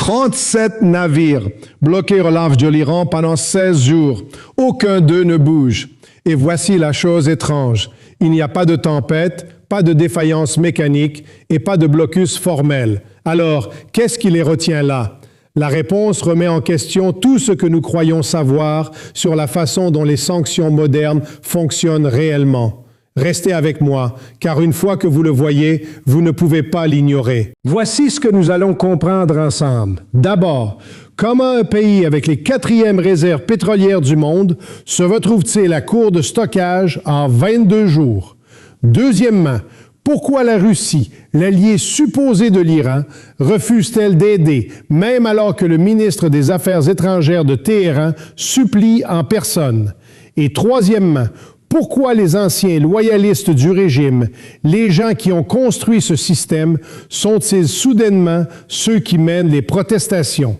37 navires bloqués au large de l'Iran pendant 16 jours. Aucun d'eux ne bouge. Et voici la chose étrange. Il n'y a pas de tempête, pas de défaillance mécanique et pas de blocus formel. Alors, qu'est-ce qui les retient là? La réponse remet en question tout ce que nous croyons savoir sur la façon dont les sanctions modernes fonctionnent réellement. Restez avec moi, car une fois que vous le voyez, vous ne pouvez pas l'ignorer. Voici ce que nous allons comprendre ensemble. D'abord, comment un pays avec les 4e réserves pétrolières du monde se retrouve-t-il à court de stockage en 22 jours? Deuxièmement, pourquoi la Russie, l'allié supposé de l'Iran, refuse-t-elle d'aider, même alors que le ministre des Affaires étrangères de Téhéran supplie en personne? Et troisièmement, pourquoi les anciens loyalistes du régime, les gens qui ont construit ce système, sont-ils soudainement ceux qui mènent les protestations?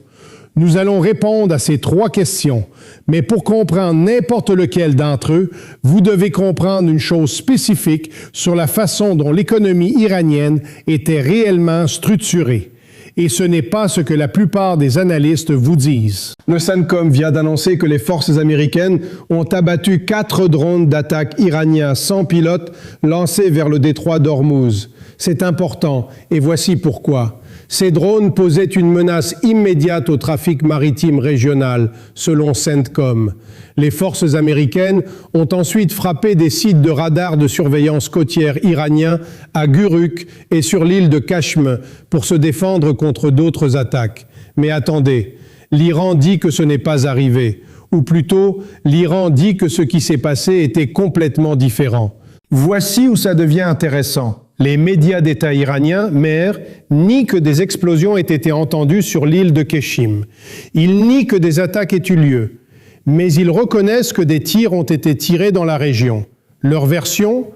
Nous allons répondre à ces 3 questions, mais pour comprendre n'importe lequel d'entre eux, vous devez comprendre une chose spécifique sur la façon dont l'économie iranienne était réellement structurée. Et ce n'est pas ce que la plupart des analystes vous disent. Le CENTCOM vient d'annoncer que les forces américaines ont abattu 4 drones d'attaque iraniens sans pilote lancés vers le détroit d'Ormuz. C'est important, et voici pourquoi. Ces drones posaient une menace immédiate au trafic maritime régional, selon CENTCOM. Les forces américaines ont ensuite frappé des sites de radars de surveillance côtière iraniens à Guruk et sur l'île de Kachm pour se défendre contre d'autres attaques. Mais attendez, l'Iran dit que ce n'est pas arrivé. Ou plutôt, l'Iran dit que ce qui s'est passé était complètement différent. Voici où ça devient intéressant. Les médias d'État iraniens, MER, nient que des explosions aient été entendues sur l'île de Keshim. Ils nient que des attaques aient eu lieu. Mais ils reconnaissent que des tirs ont été tirés dans la région. Leur version?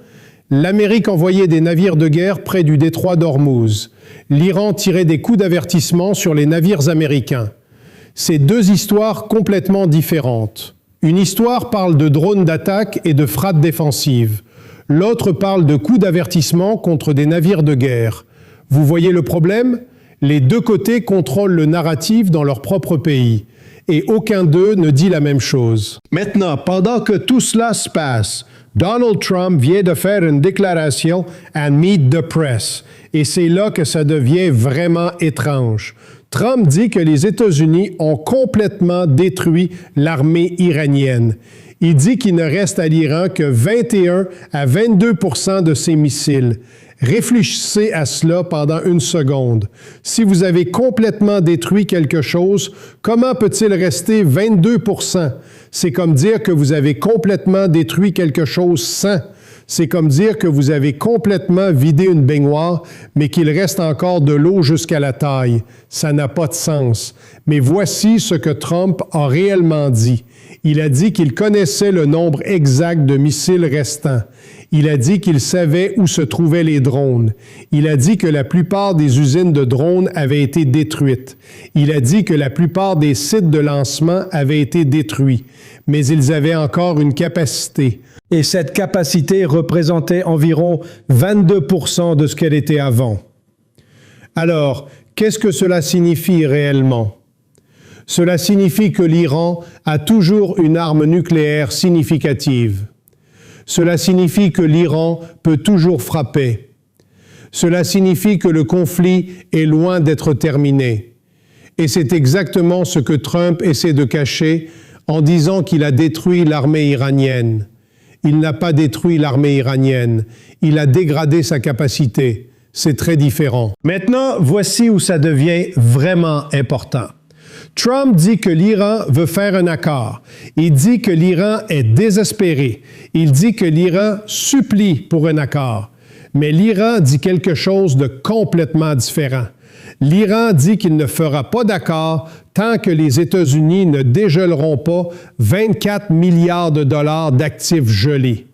L'Amérique envoyait des navires de guerre près du détroit d'Ormuz. L'Iran tirait des coups d'avertissement sur les navires américains. C'est 2 histoires complètement différentes. Une histoire parle de drones d'attaque et de frappes défensives. L'autre parle de coups d'avertissement contre des navires de guerre. Vous voyez le problème? Les 2 côtés contrôlent le narratif dans leur propre pays. Et aucun d'eux ne dit la même chose. Maintenant, pendant que tout cela se passe, Donald Trump vient de faire une déclaration à Meet the Press. Et c'est là que ça devient vraiment étrange. Trump dit que les États-Unis ont complètement détruit l'armée iranienne. Il dit qu'il ne reste à l'Iran que 21 à 22% de ses missiles. Réfléchissez à cela pendant une seconde. Si vous avez complètement détruit quelque chose, comment peut-il rester 22%? C'est comme dire que vous avez complètement détruit quelque chose sans. C'est comme dire que vous avez complètement vidé une baignoire, mais qu'il reste encore de l'eau jusqu'à la taille. Ça n'a pas de sens. Mais voici ce que Trump a réellement dit. Il a dit qu'il connaissait le nombre exact de missiles restants. Il a dit qu'il savait où se trouvaient les drones. Il a dit que la plupart des usines de drones avaient été détruites. Il a dit que la plupart des sites de lancement avaient été détruits. Mais ils avaient encore une capacité. Et cette capacité représentait environ 22% de ce qu'elle était avant. Alors, qu'est-ce que cela signifie réellement? Cela signifie que l'Iran a toujours une arme nucléaire significative. Cela signifie que l'Iran peut toujours frapper. Cela signifie que le conflit est loin d'être terminé. Et c'est exactement ce que Trump essaie de cacher en disant qu'il a détruit l'armée iranienne. Il n'a pas détruit l'armée iranienne. Il a dégradé sa capacité. C'est très différent. Maintenant, voici où ça devient vraiment important. Trump dit que l'Iran veut faire un accord. Il dit que l'Iran est désespéré. Il dit que l'Iran supplie pour un accord. Mais l'Iran dit quelque chose de complètement différent. L'Iran dit qu'il ne fera pas d'accord tant que les États-Unis ne dégeleront pas 24 milliards de dollars d'actifs gelés.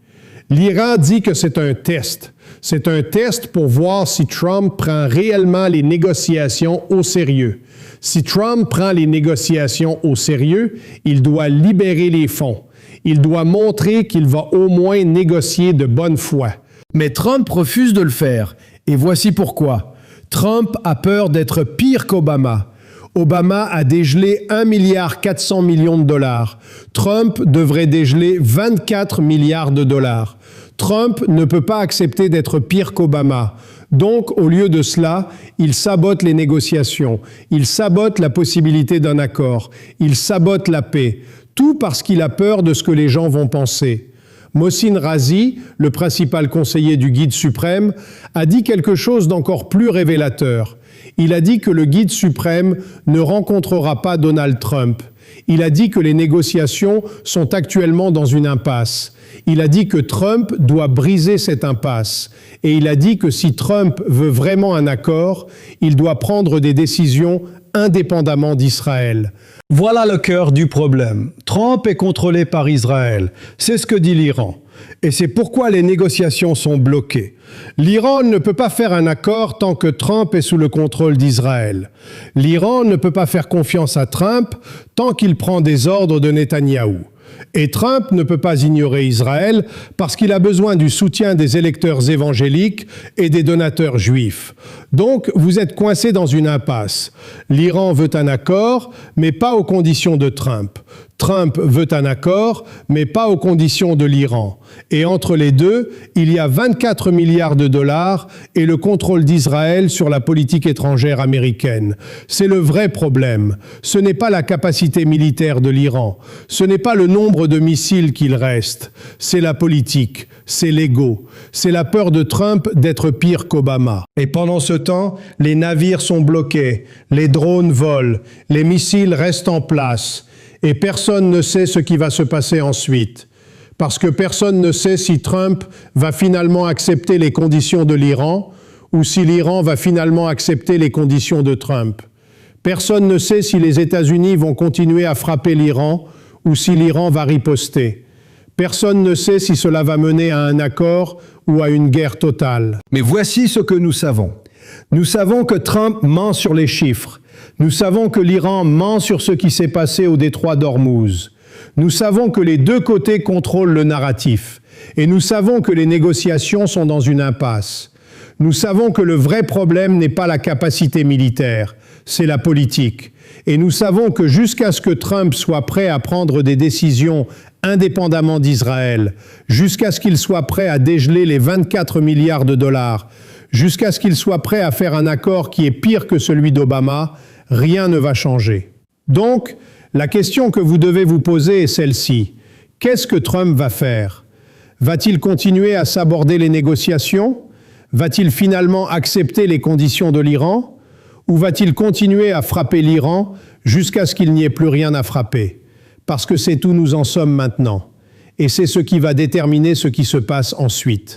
L'Iran dit que c'est un test. C'est un test pour voir si Trump prend réellement les négociations au sérieux. Si Trump prend les négociations au sérieux, il doit libérer les fonds. Il doit montrer qu'il va au moins négocier de bonne foi. Mais Trump refuse de le faire. Et voici pourquoi. Trump a peur d'être pire qu'Obama. Obama a dégelé 1,4 milliard. Trump devrait dégeler 24 milliards de dollars. Trump ne peut pas accepter d'être pire qu'Obama. Donc, au lieu de cela, il sabote les négociations, il sabote la possibilité d'un accord, il sabote la paix, tout parce qu'il a peur de ce que les gens vont penser. Mohsin Razi, le principal conseiller du Guide suprême, a dit quelque chose d'encore plus révélateur. Il a dit que le Guide suprême ne rencontrera pas Donald Trump. Il a dit que les négociations sont actuellement dans une impasse. Il a dit que Trump doit briser cette impasse. Et il a dit que si Trump veut vraiment un accord, il doit prendre des décisions indépendamment d'Israël. Voilà le cœur du problème. Trump est contrôlé par Israël. C'est ce que dit l'Iran. Et c'est pourquoi les négociations sont bloquées. L'Iran ne peut pas faire un accord tant que Trump est sous le contrôle d'Israël. L'Iran ne peut pas faire confiance à Trump tant qu'il prend des ordres de Netanyahou. Et Trump ne peut pas ignorer Israël parce qu'il a besoin du soutien des électeurs évangéliques et des donateurs juifs. Donc, vous êtes coincé dans une impasse. L'Iran veut un accord, mais pas aux conditions de Trump. Trump veut un accord, mais pas aux conditions de l'Iran. Et entre les deux, il y a 24 milliards de dollars et le contrôle d'Israël sur la politique étrangère américaine. C'est le vrai problème. Ce n'est pas la capacité militaire de l'Iran. Ce n'est pas le nombre de missiles qu'il reste. C'est la politique. C'est l'ego. C'est la peur de Trump d'être pire qu'Obama. Et pendant ce temps, les navires sont bloqués, les drones volent, les missiles restent en place. Et personne ne sait ce qui va se passer ensuite. Parce que personne ne sait si Trump va finalement accepter les conditions de l'Iran ou si l'Iran va finalement accepter les conditions de Trump. Personne ne sait si les États-Unis vont continuer à frapper l'Iran ou si l'Iran va riposter. Personne ne sait si cela va mener à un accord ou à une guerre totale. Mais voici ce que nous savons. Nous savons que Trump ment sur les chiffres. Nous savons que l'Iran ment sur ce qui s'est passé au détroit d'Ormuz. Nous savons que les deux côtés contrôlent le narratif. Et nous savons que les négociations sont dans une impasse. Nous savons que le vrai problème n'est pas la capacité militaire, c'est la politique. Et nous savons que jusqu'à ce que Trump soit prêt à prendre des décisions indépendamment d'Israël, jusqu'à ce qu'il soit prêt à dégeler les 24 milliards de dollars, jusqu'à ce qu'il soit prêt à faire un accord qui est pire que celui d'Obama, rien ne va changer. Donc, la question que vous devez vous poser est celle-ci. Qu'est-ce que Trump va faire? Va-t-il continuer à saborder les négociations? Va-t-il finalement accepter les conditions de l'Iran? Ou va-t-il continuer à frapper l'Iran jusqu'à ce qu'il n'y ait plus rien à frapper? Parce que c'est où nous en sommes maintenant. Et c'est ce qui va déterminer ce qui se passe ensuite.